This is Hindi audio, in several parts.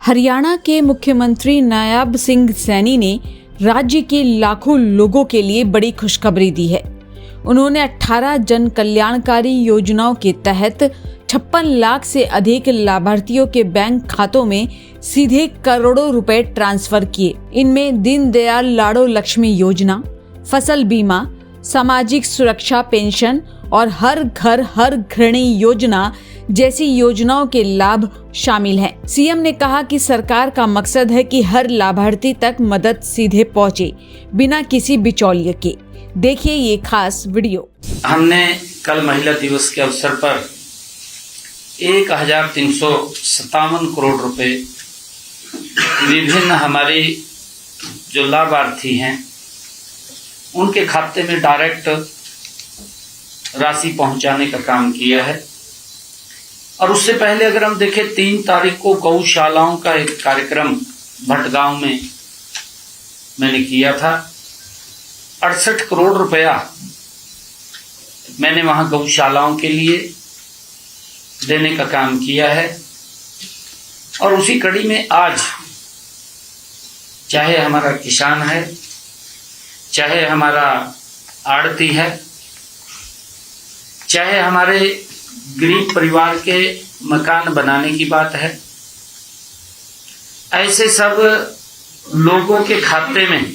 हरियाणा के मुख्यमंत्री नायब सिंह सैनी ने राज्य के लाखों लोगों के लिए बड़ी खुशखबरी दी है। उन्होंने 18 जन कल्याणकारी योजनाओं के तहत 56 लाख से अधिक लाभार्थियों के बैंक खातों में सीधे करोड़ों रुपए ट्रांसफर किए। इनमें दीनदयाल लाडो लक्ष्मी योजना, फसल बीमा, सामाजिक सुरक्षा पेंशन और हर घर हर गृहिणी योजना जैसी योजनाओं के लाभ शामिल हैं। सीएम ने कहा कि सरकार का मकसद है कि हर लाभार्थी तक मदद सीधे पहुंचे, बिना किसी बिचौलिए के। देखिए ये खास वीडियो। हमने कल महिला दिवस के अवसर पर 1357 करोड़ रुपए विभिन्न हमारी जो लाभार्थी हैं उनके खाते में डायरेक्ट राशि पहुंचाने का काम किया है। और उससे पहले अगर हम देखें 3 तारीख को गौशालाओं का एक कार्यक्रम भटगांव में मैंने किया था। 68 करोड़ रुपया मैंने वहां गौशालाओं के लिए देने का काम किया है। और उसी कड़ी में आज चाहे हमारा किसान है, चाहे हमारा आड़ती है, चाहे हमारे गरीब परिवार के मकान बनाने की बात है, ऐसे सब लोगों के खाते में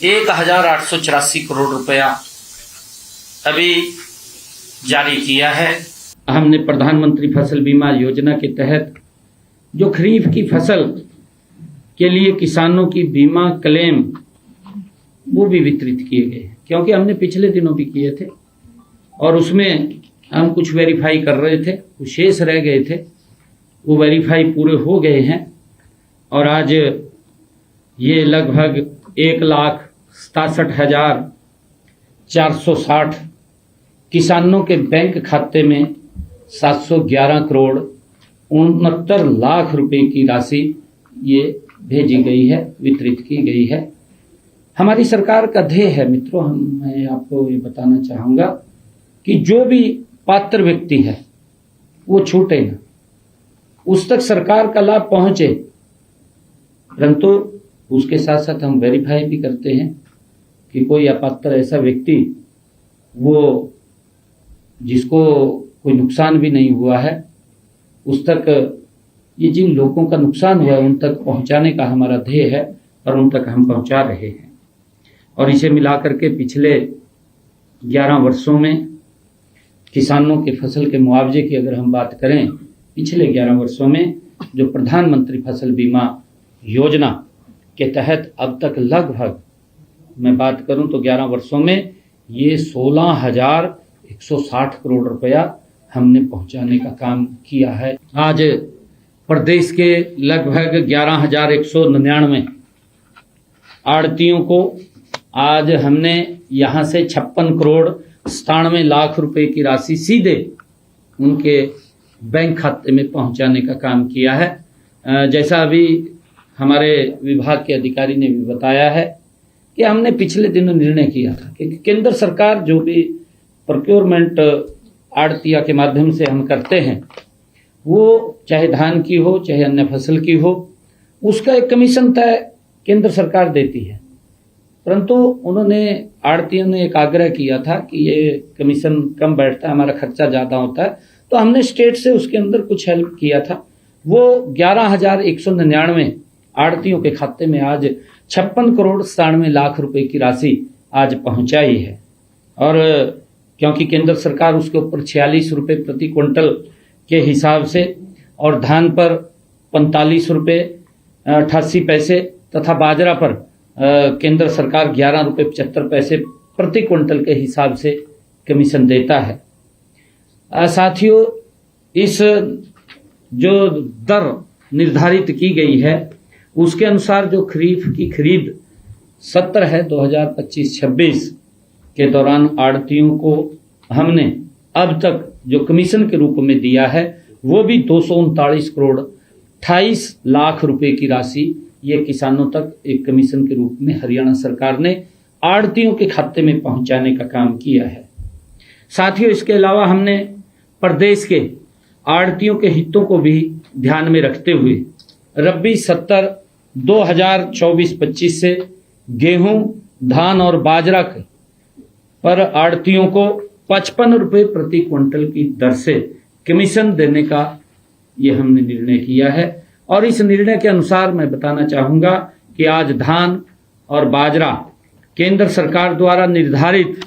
1884 करोड़ रुपया अभी जारी किया है। हमने प्रधानमंत्री फसल बीमा योजना के तहत जो खरीफ की फसल के लिए किसानों की बीमा क्लेम वो भी वितरित किए गए, क्योंकि हमने पिछले दिनों भी किए थे और उसमें हम कुछ वेरीफाई कर रहे थे, कुछ शेष रह गए थे, वो वेरीफाई पूरे हो गए हैं। और आज ये लगभग 1,67,460 किसानों के बैंक खाते में 711 करोड़ 69 लाख रुपए की राशि ये भेजी गई है, वितरित की गई है। हमारी सरकार का ध्येय है मित्रों, मैं आपको ये बताना चाहूँगा कि जो भी पात्र व्यक्ति है वो छूटे ना, उस तक सरकार का लाभ पहुंचे। परंतु उसके साथ साथ हम वेरीफाई भी करते हैं कि कोई अपात्र ऐसा व्यक्ति वो जिसको कोई नुकसान भी नहीं हुआ है, उस तक ये जिन लोगों का नुकसान हुआ है उन तक पहुंचाने का हमारा ध्येय है और उन तक हम पहुंचा रहे हैं। और इसे मिलाकर के पिछले 11 वर्षों में किसानों के फसल के मुआवजे की अगर हम बात करें, पिछले 11 वर्षों में जो प्रधानमंत्री फसल बीमा योजना के तहत अब तक लगभग मैं बात करूं तो 11 वर्षों में ये 16,160 करोड़ रुपया हमने पहुंचाने का काम किया है। आज प्रदेश के लगभग 11,199 आड़तियों को आज हमने यहाँ से 56 करोड़ 97 लाख रुपए की राशि सीधे उनके बैंक खाते में पहुंचाने का काम किया है। जैसा अभी हमारे विभाग के अधिकारी ने भी बताया है कि हमने पिछले दिनों निर्णय किया था कि केंद्र सरकार जो भी प्रोक्योरमेंट आड़तिया के माध्यम से हम करते हैं, वो चाहे धान की हो चाहे अन्य फसल की हो, उसका एक कमीशन तय केंद्र सरकार देती है। परंतु उन्होंने आड़तियों ने एक आग्रह किया था कि ये कमीशन कम बैठता है, हमारा खर्चा ज़्यादा होता है, तो हमने स्टेट से उसके अंदर कुछ हेल्प किया था। वो 11,199 आड़तियों के खाते में आज 56 करोड़ 97 लाख रुपए की राशि आज पहुंचाई है। और क्योंकि केंद्र सरकार उसके ऊपर 46 रुपये प्रति क्विंटल के हिसाब से और धान पर 45 रुपये 88 पैसे तथा बाजरा पर केंद्र सरकार 11 रुपये 75 पैसे प्रति क्विंटल के हिसाब से कमीशन देता है। साथियों, इस जो दर निर्धारित की गई है उसके अनुसार जो खरीफ की खरीद सत्र है 2025-26 के दौरान आड़तियों को हमने अब तक जो कमीशन के रूप में दिया है वो भी 239 करोड़ 28 लाख रुपए की राशि ये किसानों तक एक कमीशन के रूप में हरियाणा सरकार ने आड़तियों के खाते में पहुंचाने का काम किया है। साथियों, इसके अलावा हमने प्रदेश के आड़तियों के हितों को भी ध्यान में रखते हुए रबी 2024-25 से गेहूं, धान और बाजरा पर आड़तियों को 55 रुपये प्रति क्विंटल की दर से कमीशन देने का ये हमने निर्णय किया है। और इस निर्णय के अनुसार मैं बताना चाहूँगा कि आज धान और बाजरा केंद्र सरकार द्वारा निर्धारित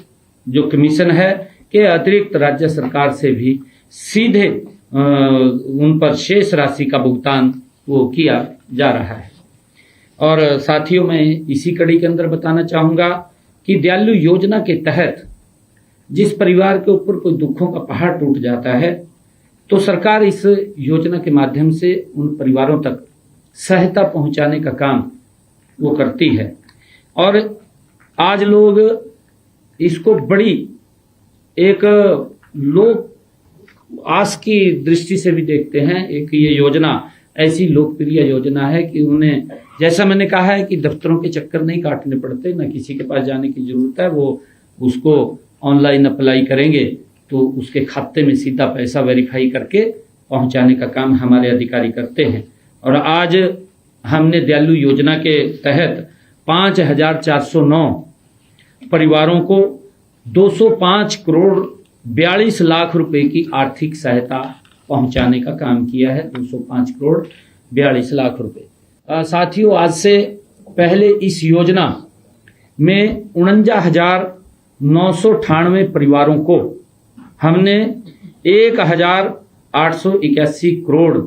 जो कमीशन है के अतिरिक्त राज्य सरकार से भी सीधे उन पर शेष राशि का भुगतान वो किया जा रहा है। और साथियों, मैं इसी कड़ी के अंदर बताना चाहूँगा कि दयालु योजना के तहत जिस परिवार के ऊपर कोई दुखों का पहाड़ टूट जाता है तो सरकार इस योजना के माध्यम से उन परिवारों तक सहायता पहुंचाने का काम वो करती है। और आज लोग इसको बड़ी एक लोग आस की दृष्टि से भी देखते हैं। एक ये योजना ऐसी लोकप्रिय योजना है कि उन्हें, जैसा मैंने कहा है, कि दफ्तरों के चक्कर नहीं काटने पड़ते, ना किसी के पास जाने की जरूरत है। वो उसको ऑनलाइन अप्लाई करेंगे तो उसके खाते में सीधा पैसा वेरीफाई करके पहुंचाने का काम हमारे अधिकारी करते हैं। और आज हमने दयालु योजना के तहत 5,409 परिवारों को 205 करोड़ 42 लाख रुपए की आर्थिक सहायता पहुंचाने का काम किया है। 205 करोड़ 42 लाख रुपए। साथियों, आज से पहले इस योजना में 49,998 परिवारों को हमने 1,881 करोड़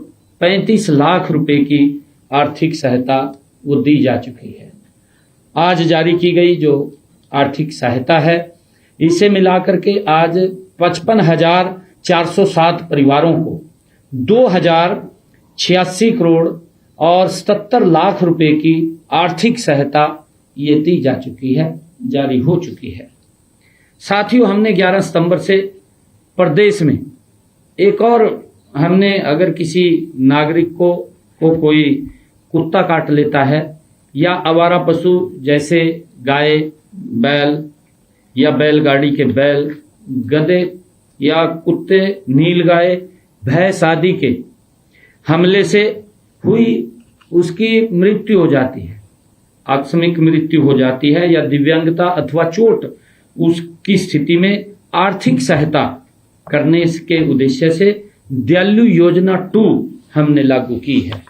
35 लाख रुपए की आर्थिक सहायता वो दी जा चुकी है। आज जारी की गई जो आर्थिक सहायता है, इसे मिलाकर के आज 55,407 परिवारों को 2,086 करोड़ और 77 लाख रुपए की आर्थिक सहायता ये दी जा चुकी है, जारी हो चुकी है। साथियों, हमने 11 सितंबर से प्रदेश में एक और हमने, अगर किसी नागरिक को कोई कुत्ता काट लेता है या आवारा पशु जैसे गाय, बैल या बैलगाड़ी के बैल, गधे या कुत्ते, नीलगाय, भैंस आदि के हमले से हुई उसकी मृत्यु हो जाती है, आकस्मिक मृत्यु हो जाती है या दिव्यांगता अथवा चोट, उसकी स्थिति में आर्थिक सहायता करने के उद्देश्य से दयालु योजना 2 हमने लागू की है।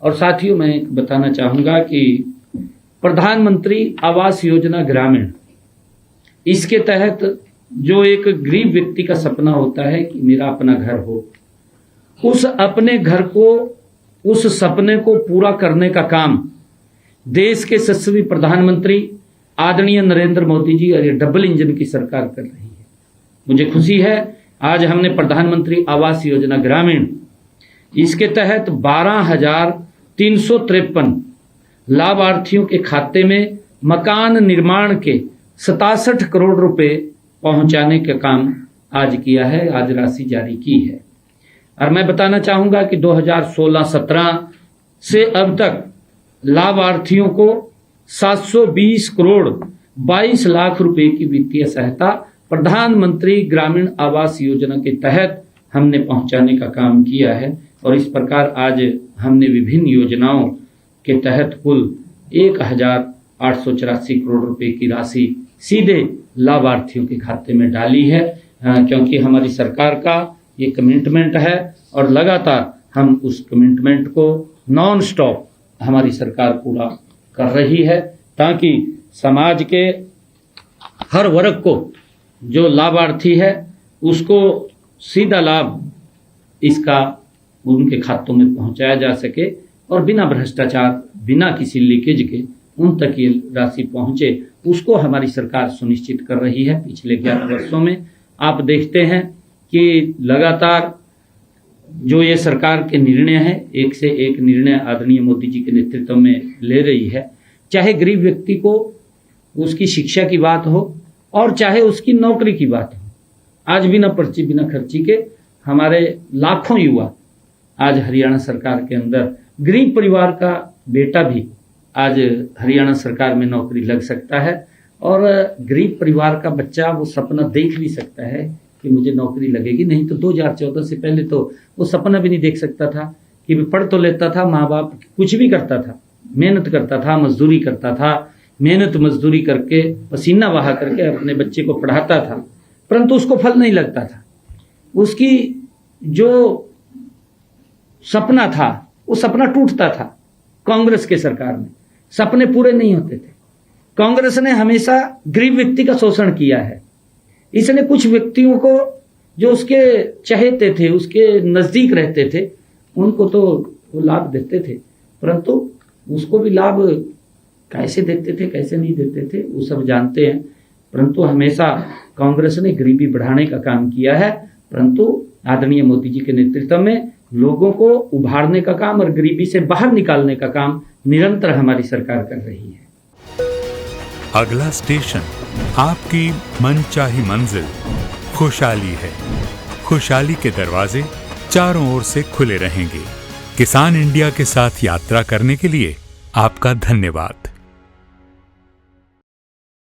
और साथियों, मैं बताना चाहूँगा कि प्रधानमंत्री आवास योजना ग्रामीण, इसके तहत जो एक गरीब व्यक्ति का सपना होता है कि मेरा अपना घर हो, उस अपने घर को, उस सपने को पूरा करने का काम देश के यशस्वी प्रधानमंत्री आदरणीय नरेंद्र मोदी जी और ये डबल इंजन की सरकार कर रही है। मुझे खुशी है, आज हमने प्रधानमंत्री आवास योजना ग्रामीण, इसके तहत 12,353 लाभार्थियों के खाते में मकान निर्माण के 67 करोड़ रुपए पहुंचाने का काम आज किया है, आज राशि जारी की है। और मैं बताना चाहूंगा कि 2016-17 से अब तक लाभार्थियों को 720 करोड़ 22 लाख रुपए की वित्तीय सहायता प्रधानमंत्री ग्रामीण आवास योजना के तहत हमने पहुंचाने का काम किया है। और इस प्रकार आज हमने विभिन्न योजनाओं के तहत कुल 1,884 करोड़ रुपए की राशि सीधे लाभार्थियों के खाते में डाली है, क्योंकि हमारी सरकार का ये कमिटमेंट है और लगातार हम उस कमिटमेंट को नॉन स्टॉप हमारी सरकार पूरा कर रही है, ताकि समाज के हर वर्ग को जो लाभार्थी है उसको सीधा लाभ इसका उनके खातों में पहुंचाया जा सके और बिना भ्रष्टाचार, बिना किसी लीकेज के उन तक ये राशि पहुंचे, उसको हमारी सरकार सुनिश्चित कर रही है। पिछले 11 वर्षों में आप देखते हैं कि लगातार जो ये सरकार के निर्णय हैं, एक से एक निर्णय आदरणीय मोदी जी के नेतृत्व में ले रही है। चाहे गरीब व्यक्ति को उसकी शिक्षा की बात हो और चाहे उसकी नौकरी की बात हो, आज बिना पर्ची, बिना खर्ची के हमारे लाखों युवा आज हरियाणा सरकार के अंदर, गरीब परिवार का बेटा भी आज हरियाणा सरकार में नौकरी लग सकता है। और गरीब परिवार का बच्चा वो सपना देख भी सकता है कि मुझे नौकरी लगेगी, नहीं तो 2014 से पहले तो वो सपना भी नहीं देख सकता था कि पढ़ तो लेता था, माँ बाप कुछ भी करता था, मेहनत करता था, मजदूरी करता था, मेहनत मजदूरी करके पसीना बहा करके अपने बच्चे को पढ़ाता था, परंतु उसको फल नहीं लगता था। उसकी जो सपना था वो सपना टूटता था। कांग्रेस के सरकार में सपने पूरे नहीं होते थे। कांग्रेस ने हमेशा गरीब व्यक्ति का शोषण किया है। इसने कुछ व्यक्तियों को जो उसके चहेते थे, उसके नजदीक रहते थे, उनको तो वो लाभ देते थे, परंतु उसको भी लाभ कैसे देते थे कैसे नहीं देते थे वो सब जानते हैं। परंतु हमेशा कांग्रेस ने गरीबी बढ़ाने का काम किया है, परंतु आदरणीय मोदी जी के नेतृत्व में लोगों को उभारने का काम और गरीबी से बाहर निकालने का काम निरंतर हमारी सरकार कर रही है। अगला स्टेशन आपकी मनचाही मंजिल खुशहाली है। खुशहाली के दरवाजे चारों ओर से खुले रहेंगे। किसान इंडिया के साथ यात्रा करने के लिए आपका धन्यवाद।